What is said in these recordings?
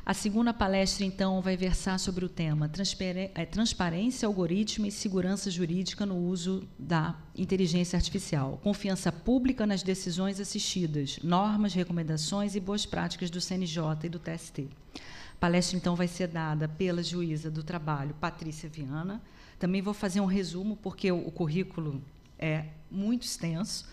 A segunda palestra, então, vai versar sobre o tema transparência, algoritmo e segurança jurídica no uso da inteligência artificial. Confiança pública nas decisões assistidas, normas, recomendações e boas práticas do CNJ e do TST. A palestra, então, vai ser dada pela juíza do trabalho, Patrícia Viana. Também vou fazer um resumo, porque o currículo é muito extenso,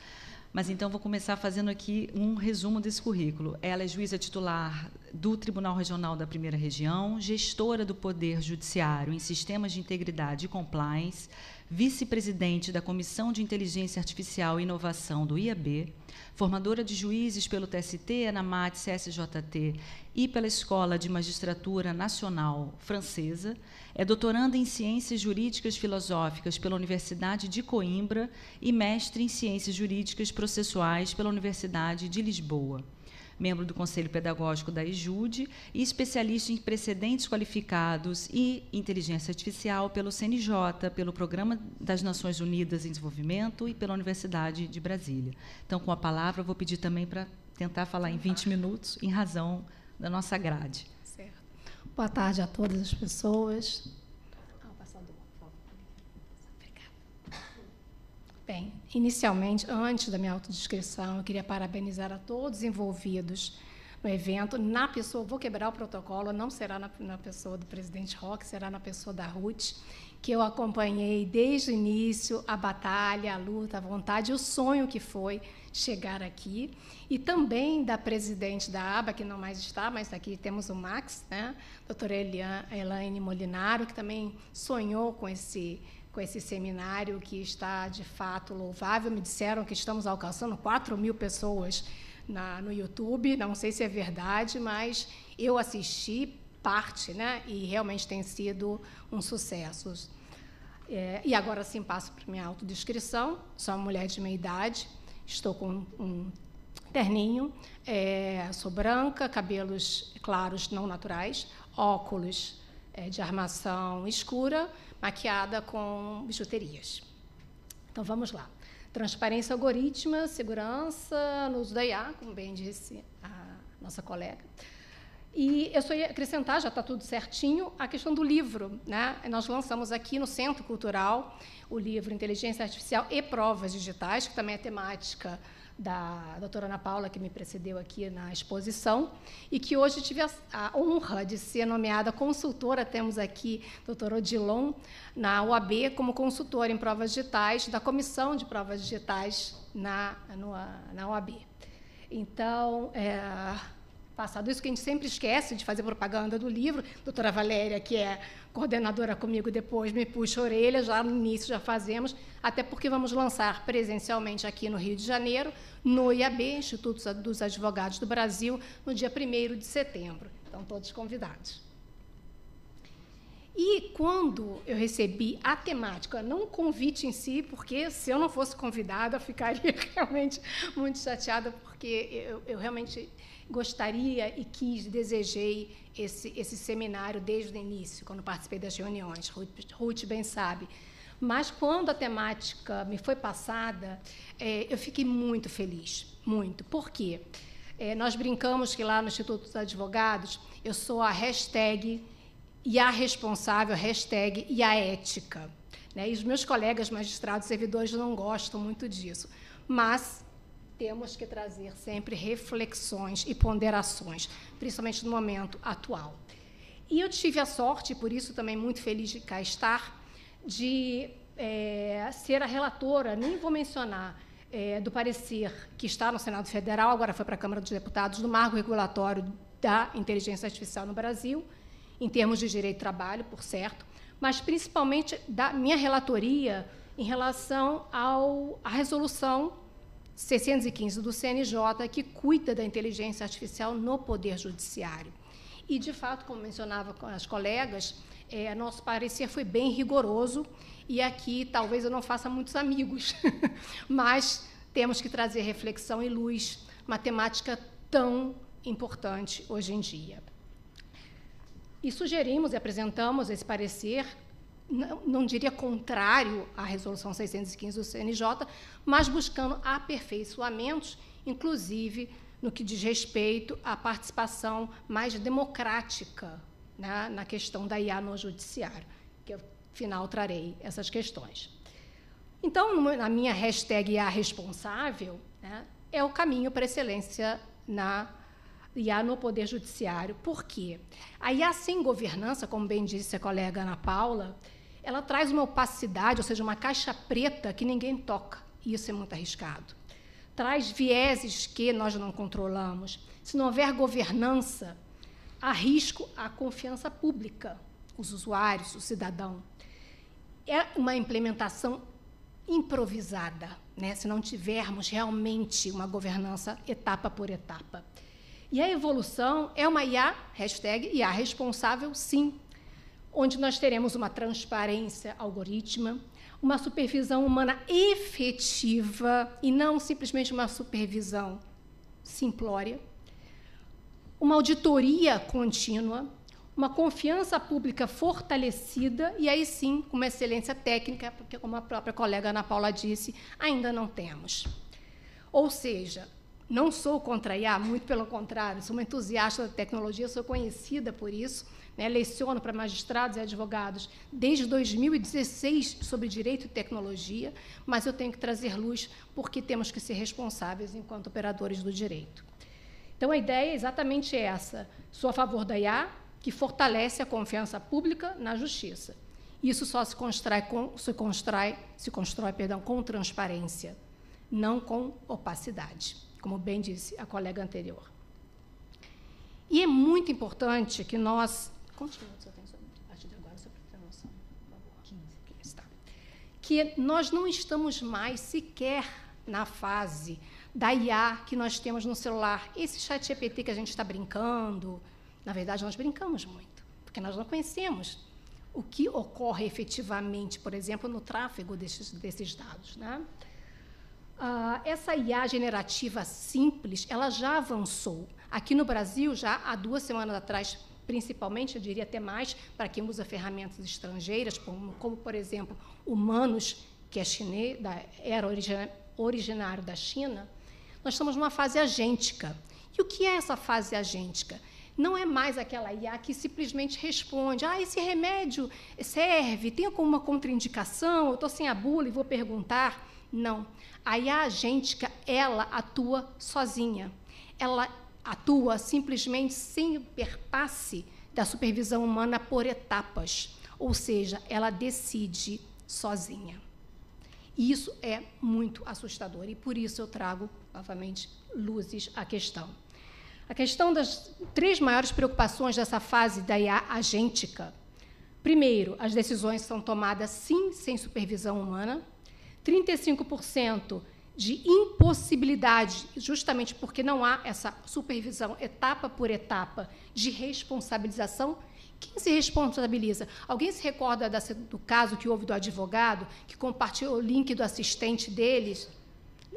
mas, então, vou começar fazendo aqui um resumo desse currículo. Ela é juíza titular do Tribunal Regional da Primeira Região, gestora do Poder Judiciário em Sistemas de Integridade e Compliance, vice-presidente da Comissão de Inteligência Artificial e Inovação do IAB, formadora de juízes pelo TST, ENAMAT, CSJT e pela Escola de Magistratura Nacional Francesa, é doutoranda em Ciências Jurídicas Filosóficas pela Universidade de Coimbra e mestre em Ciências Jurídicas Processuais pela Universidade de Lisboa. Membro do Conselho Pedagógico da EJUDE e especialista em precedentes qualificados e inteligência artificial pelo CNJ, pelo Programa das Nações Unidas em Desenvolvimento e pela Universidade de Brasília. Então, com a palavra, eu vou pedir também para tentar falar em 20 minutos, em razão da nossa grade. Certo. Boa tarde a todas as pessoas. Bem, inicialmente, antes da minha autodescrição, eu queria parabenizar a todos os envolvidos no evento. Na pessoa, vou quebrar o protocolo, não será na pessoa do presidente Roque, será na pessoa da Ruth, que eu acompanhei desde o início a batalha, a luta, a vontade, o sonho que foi chegar aqui. E também da presidente da ABA, que não mais está, mas aqui temos o Max, né? Doutora Elaine Molinaro, que também sonhou com esse seminário, que está, de fato, louvável. Me disseram que estamos alcançando 4.000 pessoas no YouTube. Não sei se é verdade, mas eu assisti parte, né? E realmente tem sido um sucesso. E agora sim passo para a minha autodescrição. Sou uma mulher de meia idade, estou com um terninho, sou branca, cabelos claros não naturais, óculos de armação escura, maquiada com bijuterias. Então, vamos lá. Transparência algorítmica, segurança no uso da IA, como bem disse a nossa colega. E eu só ia acrescentar, já está tudo certinho, a questão do livro, né? Nós lançamos aqui no Centro Cultural o livro Inteligência Artificial e Provas Digitais, que também é temática da doutora Ana Paula, que me precedeu aqui na exposição, e que hoje tive a honra de ser nomeada consultora. Temos aqui a doutora Odilon, na UAB, como consultora em provas digitais, da Comissão de Provas Digitais na UAB. Então, passado isso, que a gente sempre esquece de fazer propaganda do livro, a doutora Valéria, que é coordenadora comigo, depois me puxa a orelha, já no início já fazemos, até porque vamos lançar presencialmente aqui no Rio de Janeiro, no IAB, Instituto dos Advogados do Brasil, no dia 1º de setembro. Então, todos convidados. E quando eu recebi a temática, não o convite em si, porque se eu não fosse convidada, eu ficaria realmente muito chateada, porque eu realmente gostaria e desejei esse seminário desde o início, quando participei das reuniões. Ruth bem sabe. Mas, quando a temática me foi passada, eu fiquei muito feliz, muito. Por quê? Nós brincamos que lá no Instituto dos Advogados, eu sou a hashtag e a responsável, hashtag e a ética, né? E os meus colegas magistrados servidores não gostam muito disso. Mas temos que trazer sempre reflexões e ponderações, principalmente no momento atual. E eu tive a sorte, por isso também muito feliz de cá estar, de ser a relatora, nem vou mencionar, do parecer que está no Senado Federal, agora foi para a Câmara dos Deputados, do marco regulatório da inteligência artificial no Brasil, em termos de direito de trabalho, por certo, mas principalmente da minha relatoria em relação à resolução 615 do CNJ, que cuida da inteligência artificial no Poder Judiciário. E, de fato, como mencionava com as colegas, nosso parecer foi bem rigoroso, e aqui talvez eu não faça muitos amigos, mas temos que trazer reflexão e luz, uma temática tão importante hoje em dia. E sugerimos e apresentamos esse parecer, não diria contrário à Resolução 615 do CNJ, mas buscando aperfeiçoamentos, inclusive no que diz respeito à participação mais democrática, né, na questão da IA no judiciário, que eu, no final, trarei essas questões. Então, na minha hashtag IA responsável, né, é o caminho para a excelência na IA no Poder Judiciário. Por quê? A IA sem governança, como bem disse a colega Ana Paula, ela traz uma opacidade, ou seja, uma caixa preta que ninguém toca, e isso é muito arriscado. Traz vieses que nós não controlamos. Se não houver governança, há risco à confiança pública, os usuários, o cidadão. É uma implementação improvisada, né, se não tivermos realmente uma governança etapa por etapa. E a evolução é uma IA, hashtag IA responsável, sim, onde nós teremos uma transparência algorítmica, uma supervisão humana efetiva e não simplesmente uma supervisão simplória, uma auditoria contínua, uma confiança pública fortalecida e, aí sim, uma excelência técnica, porque, como a própria colega Ana Paula disse, ainda não temos. Ou seja, não sou contra a IA, muito pelo contrário, sou uma entusiasta da tecnologia, sou conhecida por isso, né, leciono para magistrados e advogados desde 2016 sobre direito e tecnologia, mas eu tenho que trazer luz porque temos que ser responsáveis enquanto operadores do direito. Então, a ideia é exatamente essa. Sou a favor da IA, que fortalece a confiança pública na justiça. Isso só se constrói com transparência, não com opacidade, como bem disse a colega anterior. E é muito importante que nós... Quantos minutos eu tenho a partir de agora, só para ter noção? Por favor. 15. Está. Que nós não estamos mais sequer na fase da IA que nós temos no celular. Esse ChatGPT que a gente está brincando, na verdade, nós brincamos muito, porque nós não conhecemos o que ocorre efetivamente, por exemplo, no tráfego desses dados, né? Essa IA generativa simples, ela já avançou. Aqui no Brasil, já há 2 semanas atrás, principalmente, eu diria até mais, para quem usa ferramentas estrangeiras, como por exemplo, o Manus, que é chinês, era originário da China, nós estamos numa fase agêntica. E o que é essa fase agêntica? Não é mais aquela IA que simplesmente responde, esse remédio serve, tem alguma contraindicação, eu estou sem a bula e vou perguntar. Não. A IA agêntica, ela atua sozinha. Ela atua simplesmente sem o perpasse da supervisão humana por etapas, ou seja, ela decide sozinha. E isso é muito assustador, e por isso eu trago, novamente, luzes à questão. A questão das 3 maiores preocupações dessa fase da IA agêntica. Primeiro, as decisões são tomadas, sim, sem supervisão humana. 35% de impossibilidade, justamente porque não há essa supervisão etapa por etapa de responsabilização. Quem se responsabiliza? Alguém se recorda do caso que houve do advogado, que compartilhou o link do assistente deles?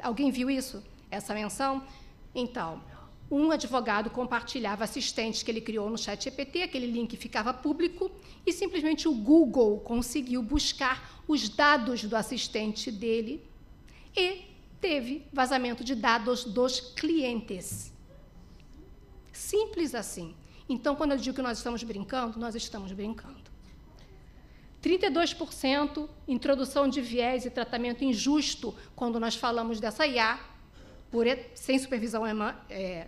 Alguém viu isso? Essa menção? Então, um advogado compartilhava assistentes que ele criou no ChatGPT, aquele link ficava público, e simplesmente o Google conseguiu buscar os dados do assistente dele e teve vazamento de dados dos clientes. Simples assim. Então, quando eu digo que nós estamos brincando, nós estamos brincando. 32% introdução de viés e tratamento injusto quando nós falamos dessa IA, sem supervisão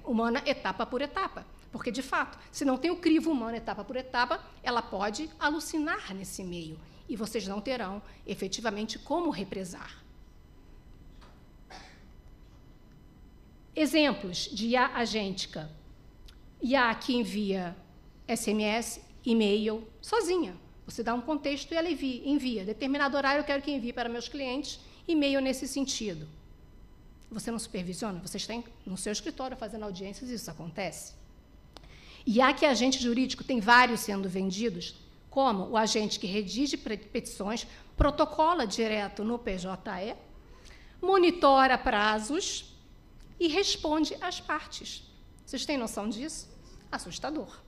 humana, etapa por etapa. Porque, de fato, se não tem o crivo humano etapa por etapa, ela pode alucinar nesse meio, e vocês não terão, efetivamente, como represar. Exemplos de IA agêntica. IA que envia SMS, e-mail, sozinha. Você dá um contexto e ela envia. Determinado horário eu quero que envie para meus clientes, e-mail nesse sentido. Você não supervisiona? Você está no seu escritório fazendo audiências e isso acontece. IA que agente jurídico, tem vários sendo vendidos, como o agente que redige petições, protocola direto no PJE, monitora prazos e responde às partes. Vocês têm noção disso? Assustador.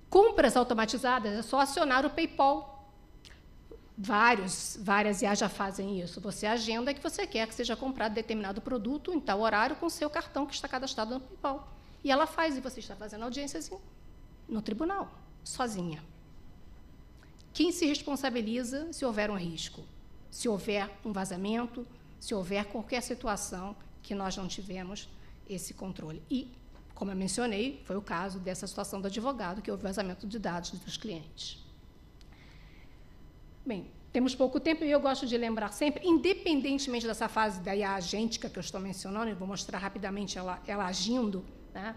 Compras automatizadas, é só acionar o PayPal. Várias IAs já fazem isso. Você agenda que você quer que seja comprado determinado produto em tal horário com seu cartão que está cadastrado no PayPal. E ela faz, e você está fazendo audiências no tribunal, sozinha. Quem se responsabiliza se houver um risco? Se houver um vazamento, se houver qualquer situação que nós não tivemos esse controle. E, como eu mencionei, foi o caso dessa situação do advogado, que houve vazamento de dados dos clientes. Bem, temos pouco tempo e eu gosto de lembrar sempre, independentemente dessa fase da IA agêntica que eu estou mencionando, e vou mostrar rapidamente ela agindo, né?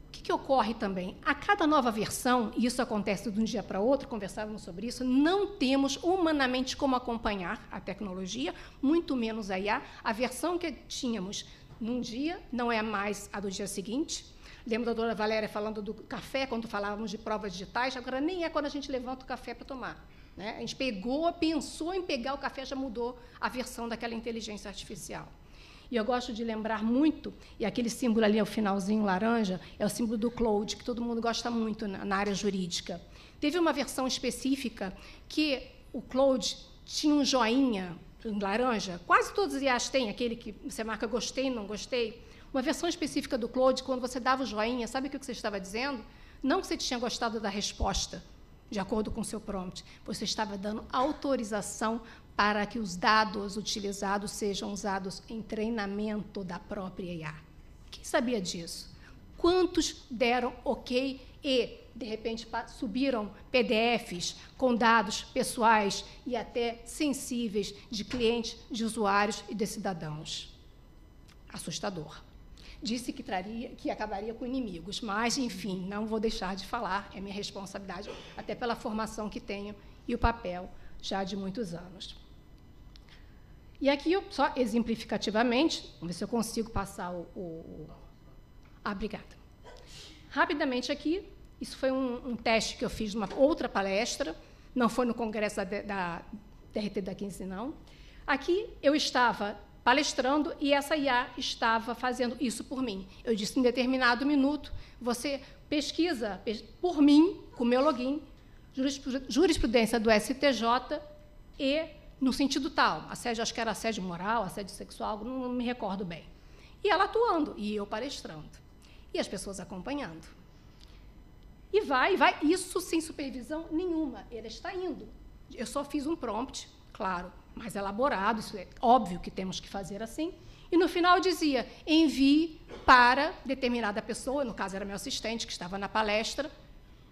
O que ocorre também? A cada nova versão, e isso acontece de um dia para outro, conversávamos sobre isso, não temos humanamente como acompanhar a tecnologia, muito menos a IA. A versão que tínhamos num dia não é mais a do dia seguinte. Lembro da doutora Valéria falando do café, quando falávamos de provas digitais, agora nem é quando a gente levanta o café para tomar. Né? A gente pensou em pegar o café, já mudou a versão daquela inteligência artificial. E eu gosto de lembrar muito, e aquele símbolo ali, ao finalzinho laranja, é o símbolo do Claude, que todo mundo gosta muito na área jurídica. Teve uma versão específica que o Claude tinha um joinha em laranja, quase todos os IAs têm, aquele que você marca gostei, não gostei. Uma versão específica do Claude, quando você dava o joinha, sabe o que você estava dizendo? Não que você tinha gostado da resposta, de acordo com o seu prompt, você estava dando autorização para que os dados utilizados sejam usados em treinamento da própria IA. Quem sabia disso? Quantos deram OK e, de repente, subiram PDFs com dados pessoais e até sensíveis de clientes, de usuários e de cidadãos? Assustador. Disse que acabaria com inimigos, mas, enfim, não vou deixar de falar, é minha responsabilidade, até pela formação que tenho e o papel já de muitos anos. E aqui, só exemplificativamente, vamos ver se eu consigo passar obrigada. Rapidamente aqui, isso foi um teste que eu fiz numa outra palestra, não foi no congresso da DRT da 15, não. Aqui eu estava palestrando e essa IA estava fazendo isso por mim. Eu disse, em determinado minuto, você pesquisa por mim, com o meu login, jurisprudência do STJ e no sentido tal, assédio, acho que era assédio moral, assédio sexual, não me recordo bem. E ela atuando, e eu palestrando. E as pessoas acompanhando. E vai, isso sem supervisão nenhuma. Ele está indo. Eu só fiz um prompt, claro, mais elaborado, isso é óbvio que temos que fazer assim. E, no final, dizia, envie para determinada pessoa, no caso era meu assistente, que estava na palestra,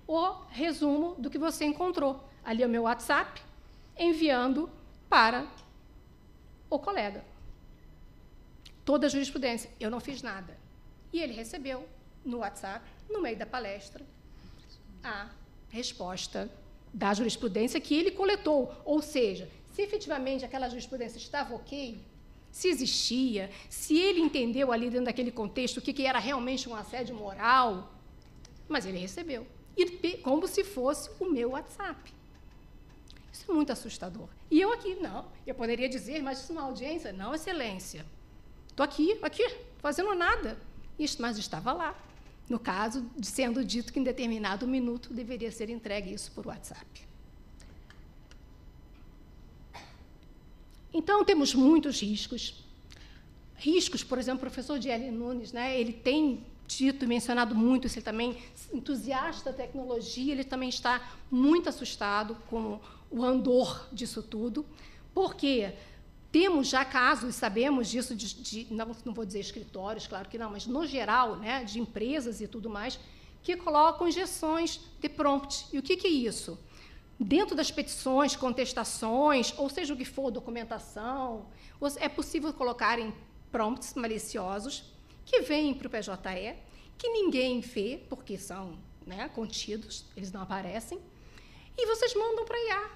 o resumo do que você encontrou. Ali é o meu WhatsApp, enviando para o colega. Toda a jurisprudência. Eu não fiz nada. E ele recebeu, no WhatsApp, no meio da palestra, a resposta da jurisprudência que ele coletou. Ou seja, se efetivamente aquela jurisprudência estava OK, se existia, se ele entendeu ali dentro daquele contexto o que era realmente um assédio moral, mas ele recebeu. E como se fosse o meu WhatsApp. Isso é muito assustador. E eu aqui, não, eu poderia dizer, mas isso é uma audiência? Não, excelência. Estou aqui, fazendo nada. Mas estava lá. No caso, sendo dito que em determinado minuto deveria ser entregue isso por WhatsApp. Então, temos muitos riscos. Riscos, por exemplo, o professor Dieli Nunes, né, ele tem dito e mencionado muito isso, ele também, entusiasta da tecnologia, ele também está muito assustado com o andor disso tudo, porque temos já casos, sabemos disso, não vou dizer escritórios, claro que não, mas, no geral, né, de empresas e tudo mais, que colocam injeções de prompt. E o que é isso? Dentro das petições, contestações, ou seja o que for, documentação, é possível colocarem prompts maliciosos que vêm para o PJE, que ninguém vê, porque são, né, contidos, eles não aparecem, e vocês mandam para a IA.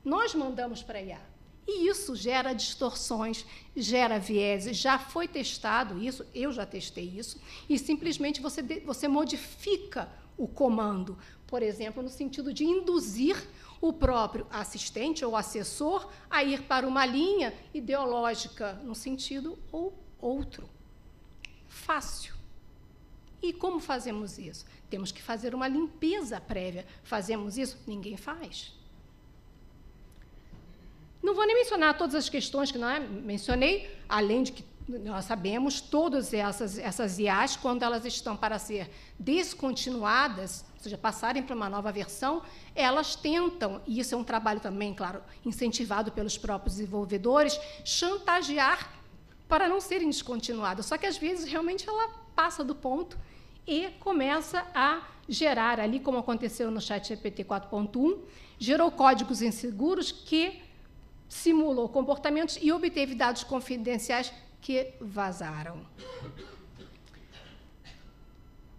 Nós mandamos para a IA. E isso gera distorções, gera vieses, já foi testado isso, eu já testei isso, e simplesmente você modifica o comando, por exemplo, no sentido de induzir o próprio assistente ou assessor a ir para uma linha ideológica no sentido ou outro. Fácil. E como fazemos isso? Temos que fazer uma limpeza prévia. Fazemos isso? Ninguém faz. Não vou nem mencionar todas as questões que mencionei, além de que nós sabemos todas essas IAs, quando elas estão para ser descontinuadas, ou seja, passarem para uma nova versão, elas tentam, e isso é um trabalho também, claro, incentivado pelos próprios desenvolvedores, chantagear para não serem descontinuadas. Só que, às vezes, realmente ela passa do ponto e começa a gerar ali, como aconteceu no ChatGPT 4.1, gerou códigos inseguros que simulou comportamentos e obteve dados confidenciais que vazaram.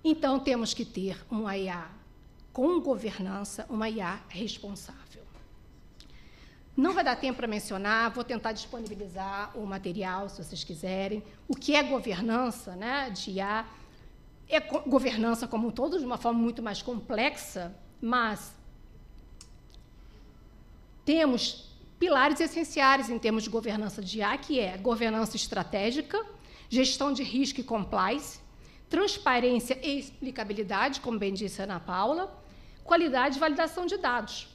Então, temos que ter uma IA com governança, uma IA responsável. Não vai dar tempo para mencionar, vou tentar disponibilizar o material, se vocês quiserem. O que é governança, né, de IA? É governança como um todo, de uma forma muito mais complexa, mas temos pilares essenciais em termos de governança de IA, que é governança estratégica, gestão de risco e compliance, transparência e explicabilidade, como bem disse a Ana Paula, qualidade e validação de dados.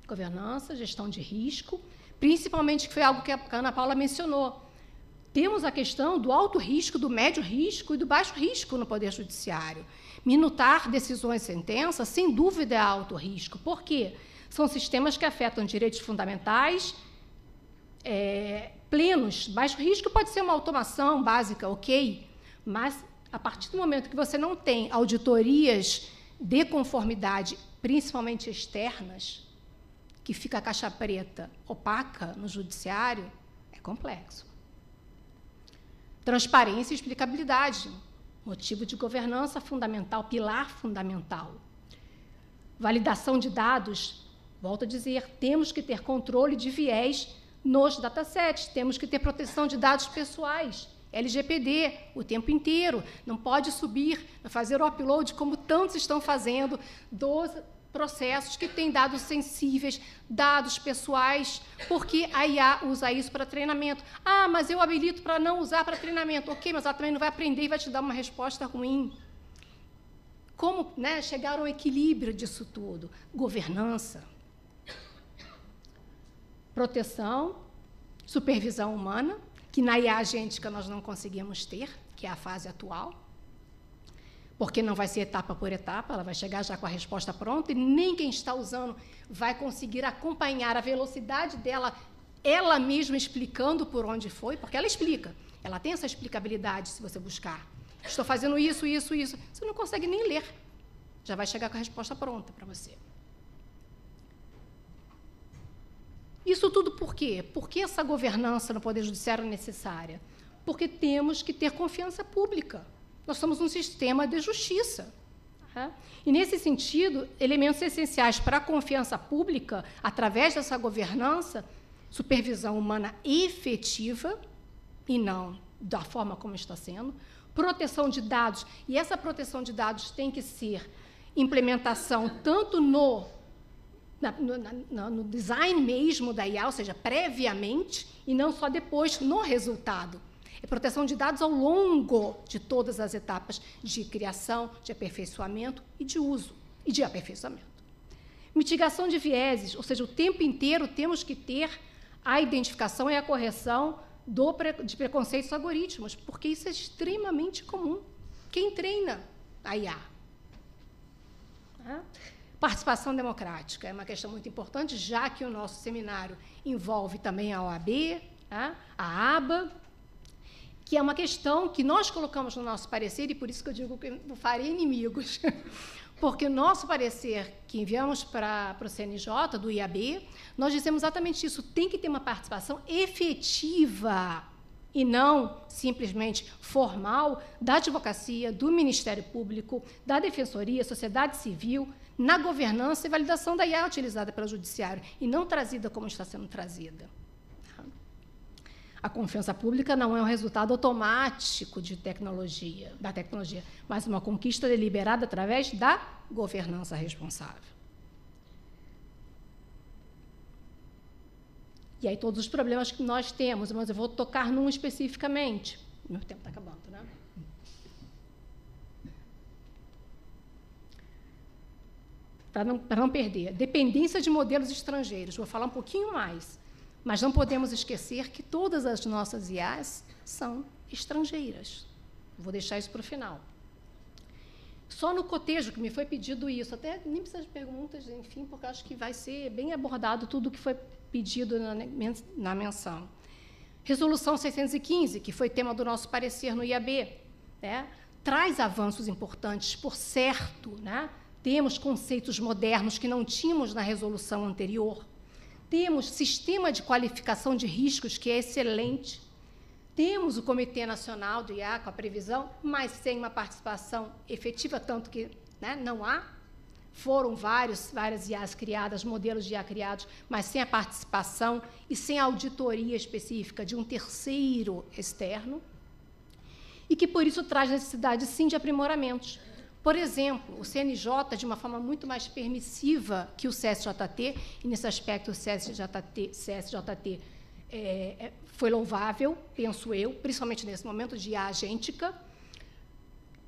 Governança, gestão de risco, principalmente, que foi algo que a Ana Paula mencionou. Temos a questão do alto risco, do médio risco e do baixo risco no Poder Judiciário. Minutar decisões e sentenças, sem dúvida, é alto risco. Por quê? São sistemas que afetam direitos fundamentais, plenos. Baixo risco pode ser uma automação básica, ok, mas, a partir do momento que você não tem auditorias de conformidade, principalmente externas, que fica a caixa preta opaca no judiciário, é complexo. Transparência e explicabilidade, motivo de governança fundamental, pilar fundamental. Validação de dados, volto a dizer, temos que ter controle de viés nos datasets, temos que ter proteção de dados pessoais, LGPD, o tempo inteiro, não pode subir, fazer o upload, como tantos estão fazendo, dos processos que têm dados sensíveis, dados pessoais, porque a IA usa isso para treinamento. Ah, mas eu habilito para não usar para treinamento. Ok, mas ela também não vai aprender e vai te dar uma resposta ruim. Como, né, chegar ao equilíbrio disso tudo? Governança, proteção, supervisão humana, que na IA agêntica nós não conseguimos ter, que é a fase atual, porque não vai ser etapa por etapa, ela vai chegar já com a resposta pronta e nem quem está usando vai conseguir acompanhar a velocidade dela, ela mesma explicando por onde foi, porque ela explica, ela tem essa explicabilidade se você buscar. Estou fazendo isso, isso, isso. Você não consegue nem ler, já vai chegar com a resposta pronta para você. Isso tudo por quê? Por que essa governança no Poder Judiciário é necessária? Porque temos que ter confiança pública. Nós somos um sistema de justiça. E, nesse sentido, elementos essenciais para a confiança pública, através dessa governança, supervisão humana efetiva, e não da forma como está sendo, proteção de dados, e essa proteção de dados tem que ser implementação tanto no design mesmo da IA, ou seja, previamente, e não só depois, no resultado. É proteção de dados ao longo de todas as etapas de criação, de aperfeiçoamento e de uso, e de aperfeiçoamento. Mitigação de vieses, ou seja, o tempo inteiro temos que ter a identificação e a correção de preconceitos algoritmos, porque isso é extremamente comum. Quem treina a IA? Participação democrática é uma questão muito importante, já que o nosso seminário envolve também a OAB, a ABA, que é uma questão que nós colocamos no nosso parecer, e por isso que eu digo que eu não farei inimigos, porque o nosso parecer que enviamos para o CNJ, do IAB, nós dizemos exatamente isso, tem que ter uma participação efetiva e não simplesmente formal da advocacia, do Ministério Público, da Defensoria, sociedade civil, na governança e validação da IA utilizada pelo Judiciário, e não trazida como está sendo trazida. A confiança pública não é um resultado automático da tecnologia, mas uma conquista deliberada através da governança responsável. E aí todos os problemas que nós temos, mas eu vou tocar num especificamente. Meu tempo está acabando, né? para não perder, dependência de modelos estrangeiros. Vou falar um pouquinho mais, mas não podemos esquecer que todas as nossas IAs são estrangeiras. Vou deixar isso para o final. Só no cotejo que me foi pedido isso, até nem precisa de perguntas, enfim, porque acho que vai ser bem abordado tudo o que foi pedido na menção. Resolução 615, que foi tema do nosso parecer no IAB, né, traz avanços importantes, por certo, né? Temos conceitos modernos que não tínhamos na resolução anterior, temos sistema de qualificação de riscos que é excelente, temos o Comitê Nacional do IA com a previsão, mas sem uma participação efetiva, tanto que, né, não há. Foram várias IAs criadas, modelos de IA criados, mas sem a participação e sem a auditoria específica de um terceiro externo, e que, por isso, traz necessidade, sim, de aprimoramentos. Por exemplo, o CNJ, de uma forma muito mais permissiva que o CSJT, e, nesse aspecto, o CSJT foi louvável, penso eu, principalmente nesse momento de IA agêntica,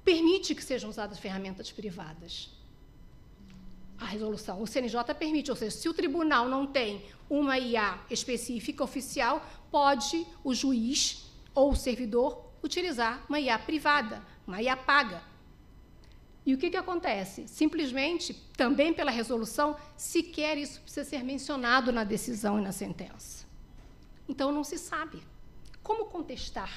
permite que sejam usadas ferramentas privadas. A resolução, o CNJ permite, ou seja, se o tribunal não tem uma IA específica, oficial, pode o juiz ou o servidor utilizar uma IA privada, uma IA paga. E o que acontece? Simplesmente, também pela resolução, sequer isso precisa ser mencionado na decisão e na sentença. Então, não se sabe como contestar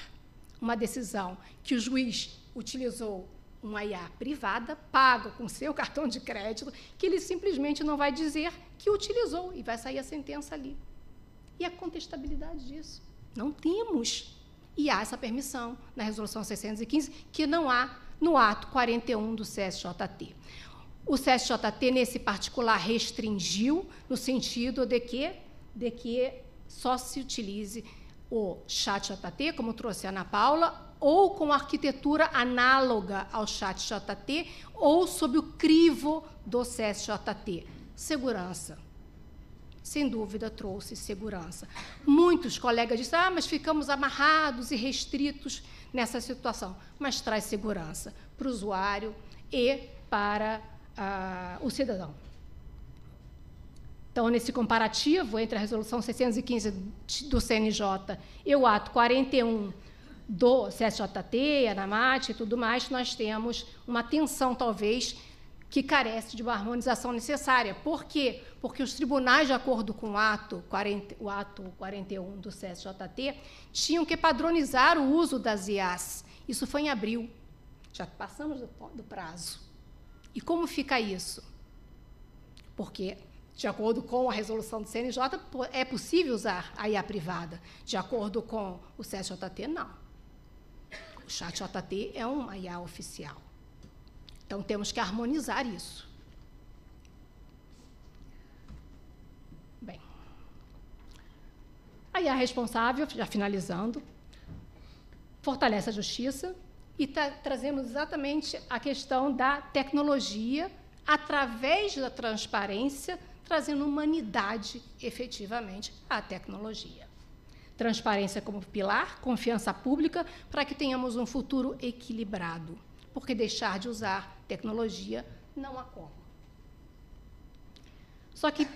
uma decisão que o juiz utilizou uma IA privada, paga com seu cartão de crédito, que ele simplesmente não vai dizer que utilizou e vai sair a sentença ali. E a contestabilidade disso? Não temos. E há essa permissão na Resolução 615, que não há no ato 41 do CSJT. O CSJT, nesse particular, restringiu no sentido de que só se utilize o ChatJT, como trouxe a Ana Paula, ou com arquitetura análoga ao ChatJT, ou sob o crivo do CSJT. Segurança. Sem dúvida, trouxe segurança. Muitos colegas disseram, mas ficamos amarrados e restritos nessa situação. Mas traz segurança para o usuário e para o cidadão. Então, nesse comparativo entre a Resolução 615 do CNJ e o ato 41 do CSJT, ANAMAT e tudo mais, nós temos uma tensão, talvez, que carece de uma harmonização necessária. Por quê? Porque os tribunais, de acordo com o ato 41 do CSJT, tinham que padronizar o uso das IAs. Isso foi em abril. Já passamos do prazo. E como fica isso? Porque, de acordo com a resolução do CNJ, é possível usar a IA privada. De acordo com o CSJT, não. O ChatJT é uma IA oficial. Então, temos que harmonizar isso. Bem, a IA responsável, já finalizando, fortalece a justiça e trazemos exatamente a questão da tecnologia através da transparência, trazendo humanidade, efetivamente, à tecnologia. Transparência como pilar, confiança pública, para que tenhamos um futuro equilibrado, porque deixar de usar tecnologia não há como. Só que,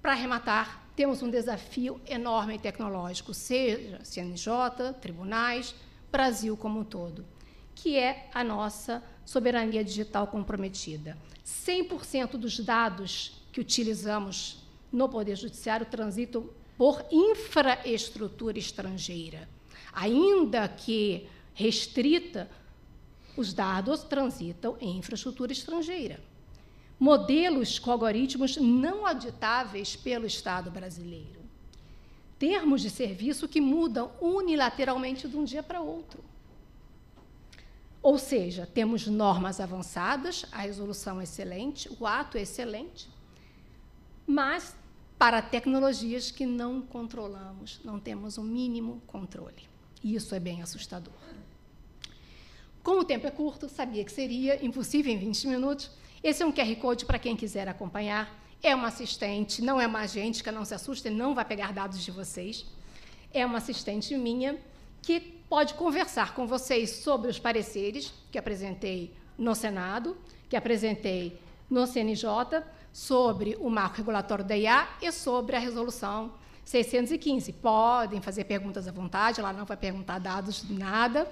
para arrematar, temos um desafio enorme tecnológico, seja CNJ, tribunais, Brasil como um todo, que é a nossa soberania digital comprometida. 100% dos dados que utilizamos no Poder Judiciário transitam por infraestrutura estrangeira. Ainda que restrita, os dados transitam em infraestrutura estrangeira. Modelos com algoritmos não auditáveis pelo Estado brasileiro. Termos de serviço que mudam unilateralmente de um dia para outro. Ou seja, temos normas avançadas, a resolução é excelente, o ato é excelente, mas para tecnologias que não controlamos, não temos o mínimo controle. E isso é bem assustador. Como o tempo é curto, sabia que seria impossível em 20 minutos. Esse é um QR Code para quem quiser acompanhar. É uma assistente, não é uma agêntica, não se assustem, não vai pegar dados de vocês. É uma assistente minha que pode conversar com vocês sobre os pareceres que apresentei no Senado, que apresentei no CNJ sobre o marco regulatório da IA e sobre a resolução 615. Podem fazer perguntas à vontade, ela não vai perguntar dados de nada,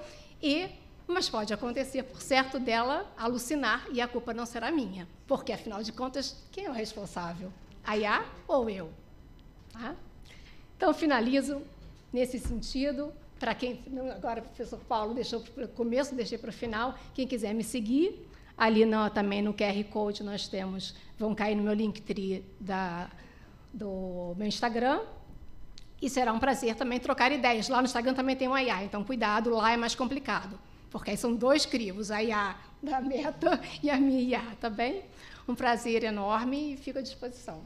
mas pode acontecer, por certo, dela alucinar e a culpa não será minha, porque, afinal de contas, quem é o responsável? A IA ou eu? Tá? Então, finalizo nesse sentido. Para quem, agora o professor Paulo deixou para o começo, deixei para o final, quem quiser me seguir, ali também no QR Code nós temos, vão cair no meu Linktree do meu Instagram, e será um prazer também trocar ideias. Lá no Instagram também tem um IA, então cuidado, lá é mais complicado, porque aí são 2 crivos, a IA da Meta e a minha IA, tá bem? Um prazer enorme e fico à disposição.